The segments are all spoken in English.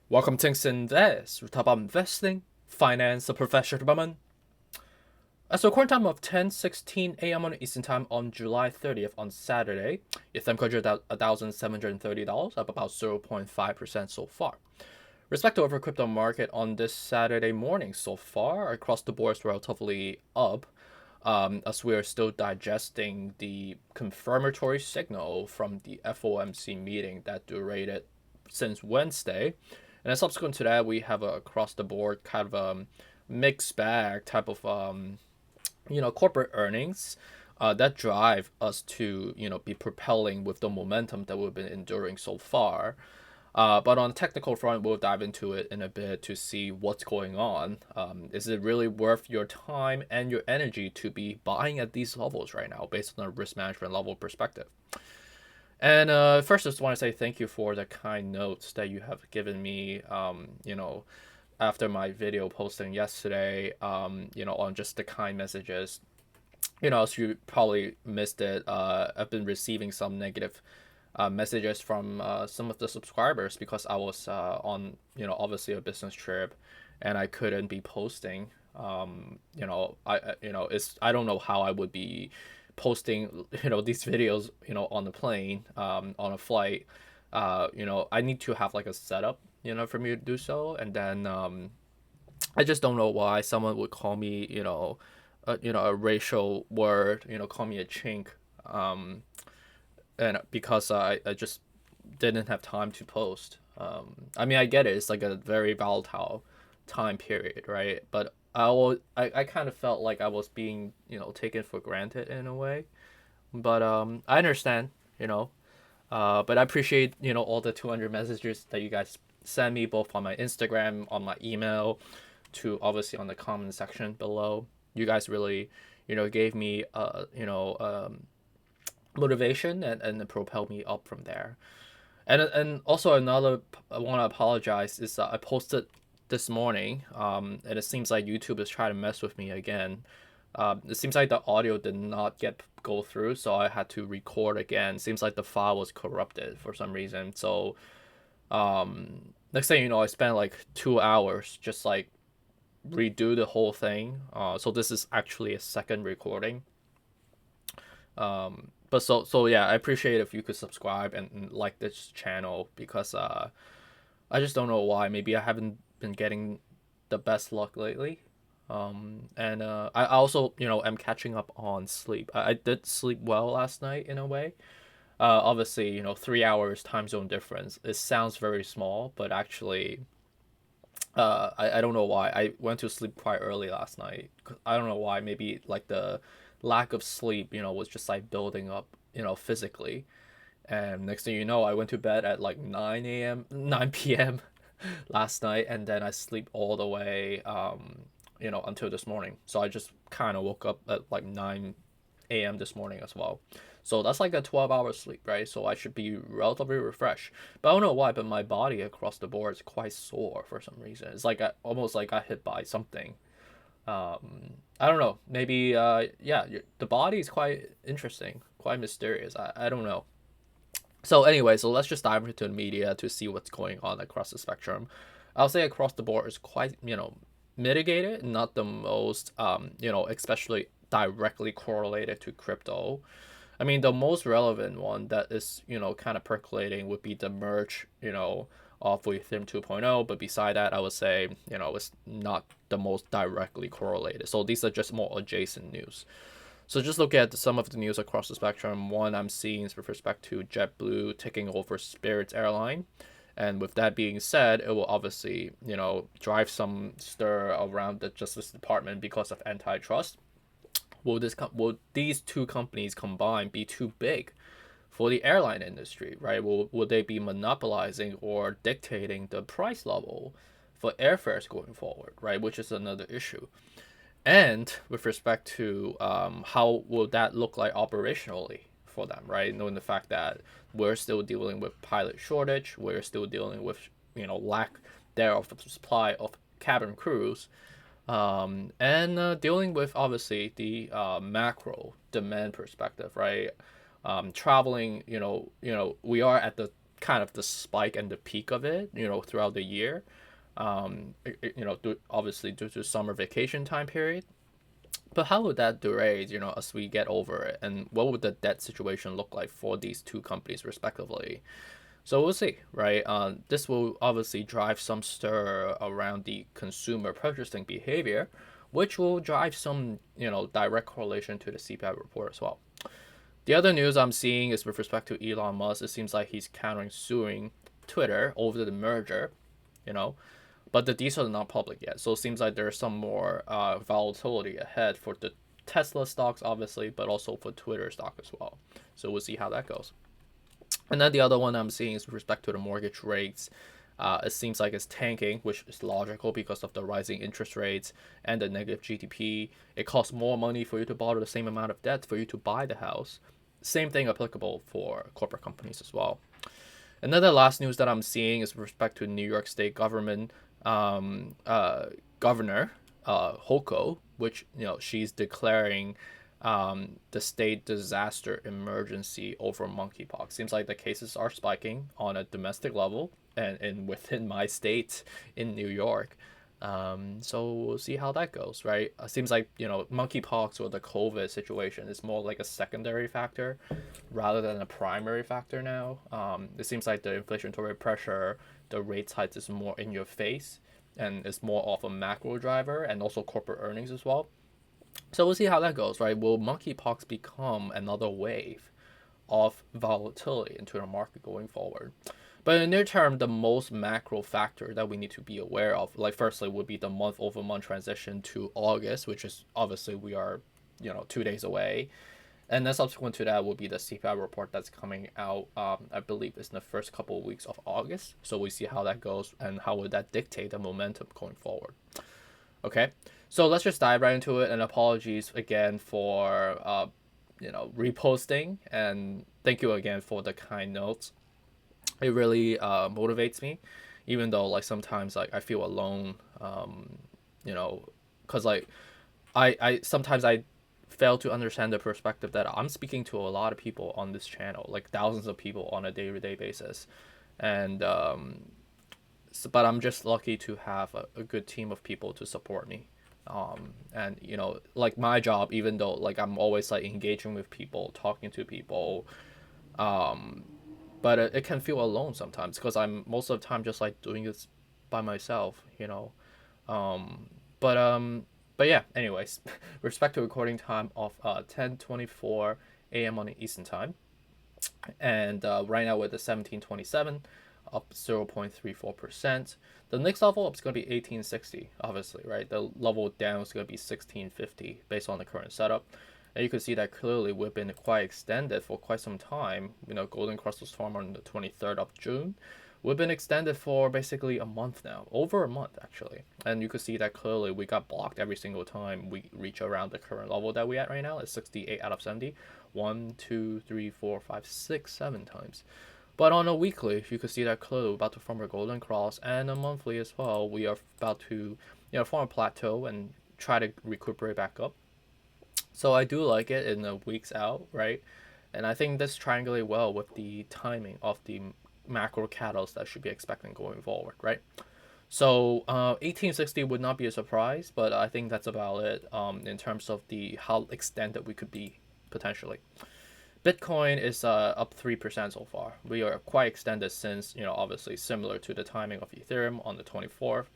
Welcome to Invest. We talk about investing, finance, and professional development. As the current time of 10:16 a.m. on Eastern Time on July 30th on Saturday, Ethereum closed at $1,730, up about 0.5% so far. Respect over crypto market on this Saturday morning so far, across the board is relatively up, as we are still digesting the confirmatory signal from the FOMC meeting that durated since Wednesday. And then subsequent to that, we have a across the board kind of mixed bag type of corporate earnings that drive us to be propelling with the momentum that we've been enduring so far. But on the technical front, we'll dive into it in a bit to see what's going on. Is it really worth your time and your energy to be buying at these levels right now, based on a risk management level perspective? And first, I just want to say thank you for the kind notes that you have given me. After my video posting yesterday, on just the kind messages. As you probably missed it, I've been receiving some negative messages from some of the subscribers because I was on, obviously a business trip, and I couldn't be posting. I don't know how I would be posting, these videos, on the plane, on a flight. I need to have like a setup, for me to do so, and then I just don't know why someone would call me, a racial word, call me a chink, and because I just didn't have time to post. I mean, I get it. It's like a very volatile time period, right? But I kind of felt like I was being, taken for granted in a way. But I understand, but I appreciate, all the 200 messages that you guys send me, both on my Instagram, on my email, to obviously on the comment section below. You guys really, gave me, motivation and propelled me up from there. And also another, I want to apologize, is that I posted this morning, and it seems like YouTube is trying to mess with me again. It seems like the audio did not go through, so I had to record again. Seems like the file was corrupted for some reason. So next thing you know, I spent like 2 hours just like redo the whole thing. So this is actually a second recording. But so yeah, I appreciate if you could subscribe and like this channel, because I just don't know why. Maybe I haven't been getting the best luck lately. And I also, am catching up on sleep. I did sleep well last night in a way. Obviously, 3 hours time zone difference. It sounds very small, but actually, I don't know why. I went to sleep quite early last night. I don't know why. Maybe like the lack of sleep, was just like building up, physically. And next thing you know, I went to bed at like 9 p.m. last night, and then I sleep all the way, until this morning. So I just kind of woke up at like 9 a.m. this morning as well. So that's like a 12-hour sleep, right? So I should be relatively refreshed. But I don't know why, but my body across the board is quite sore for some reason. It's like almost like I hit by something. I don't know. Maybe, yeah, the body is quite interesting, quite mysterious. I don't know. So anyway, so let's just dive into the media to see what's going on across the spectrum. I'll say across the board is quite, mitigated, not the most, especially directly correlated to crypto. I mean, the most relevant one that is, kind of percolating would be the merge, of Ethereum 2.0. But beside that, I would say, it's not the most directly correlated. So these are just more adjacent news. So just look at some of the news across the spectrum. One I'm seeing is with respect to JetBlue taking over Spirit's airline. And with that being said, it will obviously, drive some stir around the Justice Department because of antitrust. Will these two companies combined be too big for the airline industry, right? Will they be monopolizing or dictating the price level for airfares going forward, right? Which is another issue. And with respect to how will that look like operationally for them, right? Knowing the fact that we're still dealing with pilot shortage, we're still dealing with lack thereof of supply of cabin crews, and dealing with obviously the macro demand perspective, right? Traveling, we are at the kind of the spike and the peak of it, throughout the year. Obviously due to summer vacation time period. But how would that degrade, as we get over it? And what would the debt situation look like for these two companies respectively? So we'll see, right? This will obviously drive some stir around the consumer purchasing behavior, which will drive some, direct correlation to the CPI report as well. The other news I'm seeing is with respect to Elon Musk. It seems like he's counter-suing Twitter over the merger, but the details are not public yet. So it seems like there's some more volatility ahead for the Tesla stocks, obviously, but also for Twitter stock as well. So we'll see how that goes. And then the other one I'm seeing is with respect to the mortgage rates. It seems like it's tanking, which is logical because of the rising interest rates and the negative GDP. It costs more money for you to borrow the same amount of debt for you to buy the house. Same thing applicable for corporate companies as well. And then the last news that I'm seeing is with respect to New York State government governor Hochul, which she's declaring the state disaster emergency over monkeypox. Seems like the cases are spiking on a domestic level and within my state in New York. So we'll see how that goes, right? Seems like, monkeypox or the COVID situation is more like a secondary factor rather than a primary factor now. It seems like the inflationary pressure, the rate hikes is more in your face and it's more of a macro driver and also corporate earnings as well. So we'll see how that goes, right? Will monkeypox become another wave of volatility into the market going forward? But in the near term, the most macro factor that we need to be aware of, like firstly, would be the month-over-month transition to August, which is obviously we are, 2 days away. And then subsequent to that will be the CPI report that's coming out, I believe it's in the first couple of weeks of August. So we see how that goes and how would that dictate the momentum going forward. Okay, so let's just dive right into it. And apologies again for, reposting. And thank you again for the kind notes. It really motivates me, even though like sometimes like I feel alone, because like I sometimes I fail to understand the perspective that I'm speaking to a lot of people on this channel, like thousands of people on a day-to-day basis, and but I'm just lucky to have a good team of people to support me. And like my job, even though like I'm always like engaging with people, talking to people, but it can feel alone sometimes because I'm most of the time just like doing this by myself, but yeah, anyways, respect to recording time of 10:24 a.m. on the Eastern time, and right now we're at the 1727, up 0.34%. The next level up is going to be 1860, obviously, right? The level down is going to be 1650 based on the current setup. And you can see that clearly we've been quite extended for quite some time. Golden Cross was formed on the 23rd of June. We've been extended for basically a month now, over a month actually. And you can see that clearly we got blocked every single time we reach around the current level that we're at right now. It's 68 out of 70. 1, 2, 3, 4, 5, 6, 7 times. But on a weekly, you can see that clearly we're about to form a golden cross, and a monthly as well. We are about to, form a plateau and try to recuperate back up. So I do like it in the weeks out, right? And I think this triangulate well with the timing of the macro catalyst that should be expecting going forward, right? So 1860 would not be a surprise, but I think that's about it in terms of the how extended we could be potentially. Bitcoin is up 3% so far. We are quite extended since, obviously similar to the timing of Ethereum on the 24th.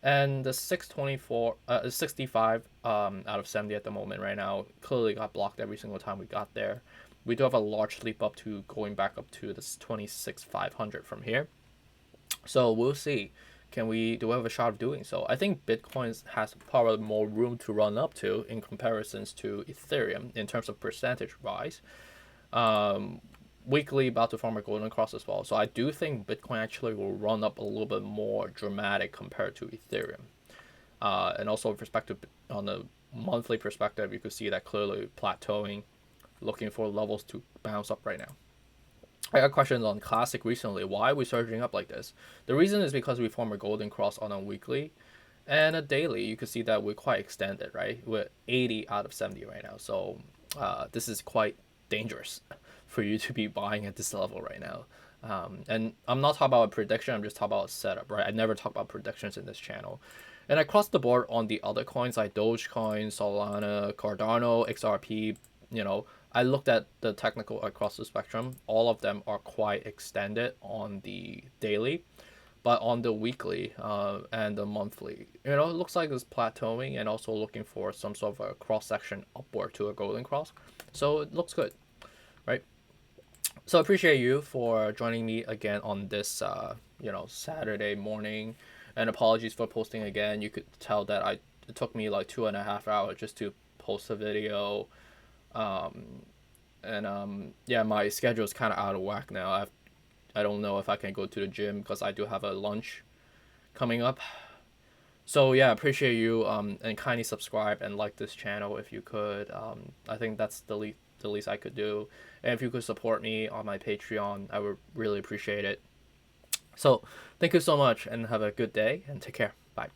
And the 65 out of 70 at the moment right now clearly got blocked every single time we got there. We do have a large leap up to going back up to this 26,500 from here. So we'll see. Do we have a shot of doing so? I think Bitcoin has probably more room to run up to in comparisons to Ethereum in terms of percentage rise. Weekly about to form a golden cross as well. So I do think Bitcoin actually will run up a little bit more dramatic compared to Ethereum. And also with respect to on the monthly perspective, you could see that clearly plateauing, looking for levels to bounce up right now. I got questions on Classic recently. Why are we surging up like this? The reason is because we form a golden cross on a weekly and a daily. You can see that we're quite extended, right? We're 80 out of 70 right now. So this is quite dangerous for you to be buying at this level right now. And I'm not talking about a prediction, I'm just talking about a setup, right? I never talk about predictions in this channel. And across the board on the other coins like Dogecoin, Solana, Cardano, XRP, you know, I looked at the technical across the spectrum. All of them are quite extended on the daily, but on the weekly and the monthly, you know, it looks like it's plateauing and also looking for some sort of a cross section upward to a golden cross. So it looks good, right? So I appreciate you for joining me again on this, you know, Saturday morning, and apologies for posting again. You could tell that it took me like 2.5 hours just to post a video, and yeah, my schedule is kind of out of whack now. I don't know if I can go to the gym because I do have a lunch coming up. So yeah, appreciate you, and kindly subscribe and like this channel if you could. I think that's the least I could do. And if you could support me on my Patreon, I would really appreciate it. So thank you so much and have a good day and take care. Bye.